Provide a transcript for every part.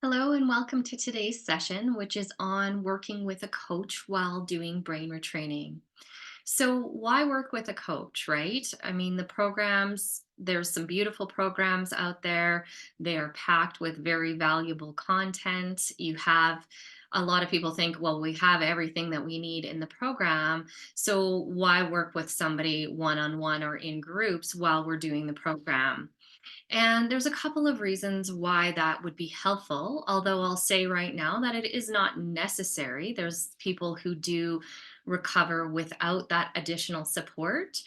Hello and welcome to today's session, which is on working with a coach while doing brain retraining. So, why work with a coach, right? I mean, there's some beautiful programs out there. They are packed with very valuable content. A lot of people think, well, we have everything that we need in the program. So, why work with somebody one on one or in groups while we're doing the program? And there's a couple of reasons why that would be helpful, although I'll say right now that it is not necessary. There's people who do recover without that additional support.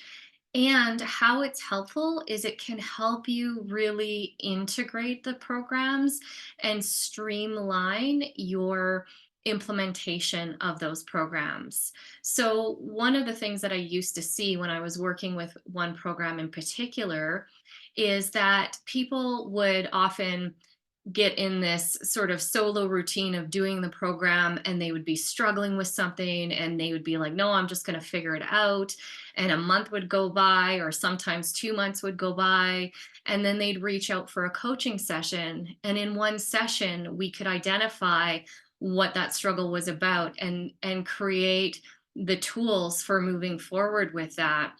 And how it's helpful is it can help you really integrate the programs and streamline your implementation of those programs. So, one of the things that I used to see when I was working with one program in particular is that people would often get in this sort of solo routine of doing the program, and they would be struggling with something and they would be like, no, I'm just going to figure it out. And a month would go by, or sometimes 2 months would go by, and then they'd reach out for a coaching session, and in one session we could identify what that struggle was about and create the tools for moving forward with that.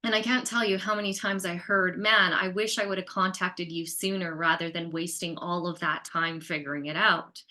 And I can't tell you how many times I heard, man, I wish I would have contacted you sooner rather than wasting all of that time figuring it out.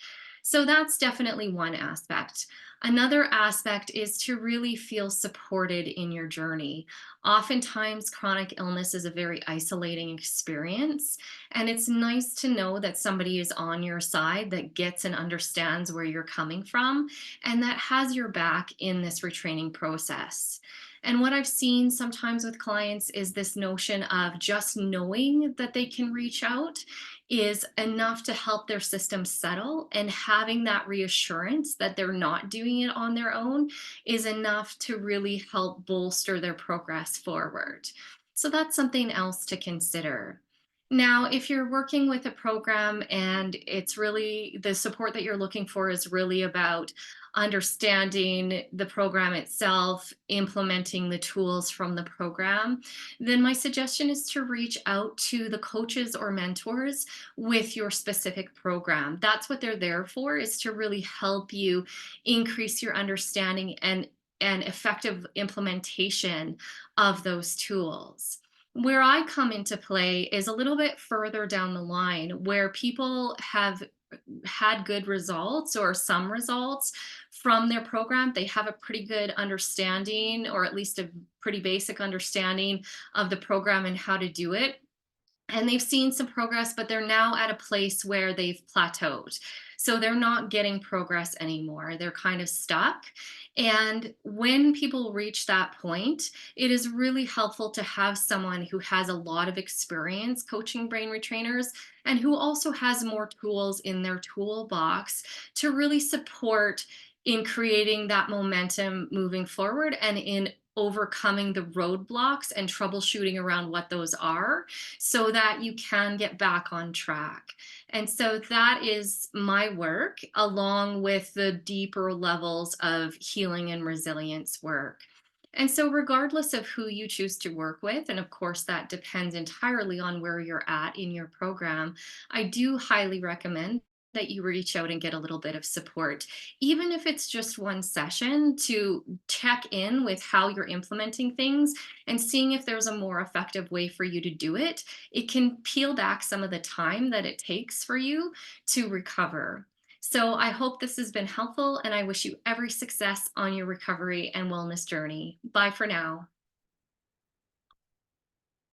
So that's definitely one aspect. Another aspect is to really feel supported in your journey. Oftentimes, chronic illness is a very isolating experience, and it's nice to know that somebody is on your side that gets and understands where you're coming from and that has your back in this retraining process. And what I've seen sometimes with clients is this notion of just knowing that they can reach out is enough to help their system settle. And having that reassurance that they're not doing it on their own is enough to really help bolster their progress forward. So that's something else to consider. Now, if you're working with a program and it's really the support that you're looking for is really about understanding the program itself, implementing the tools from the program, then my suggestion is to reach out to the coaches or mentors with your specific program. That's what they're there for, is to really help you increase your understanding and effective implementation of those tools. Where I come into play is a little bit further down the line where people have had good results or some results from their program. They have a pretty good understanding, or at least a pretty basic understanding of the program and how to do it, and they've seen some progress, but they're now at a place where they've plateaued. So they're not getting progress anymore. They're kind of stuck. And when people reach that point, it is really helpful to have someone who has a lot of experience coaching brain retrainers and who also has more tools in their toolbox to really support in creating that momentum moving forward and in overcoming the roadblocks and troubleshooting around what those are so that you can get back on track. And so that is my work, along with the deeper levels of healing and resilience work. And so, regardless of who you choose to work with, and of course, that depends entirely on where you're at in your program, I do highly recommend that you reach out and get a little bit of support, even if it's just one session to check in with how you're implementing things and seeing if there's a more effective way for you to do it. It can peel back some of the time that it takes for you to recover. So I hope this has been helpful, and I wish you every success on your recovery and wellness journey. Bye for now.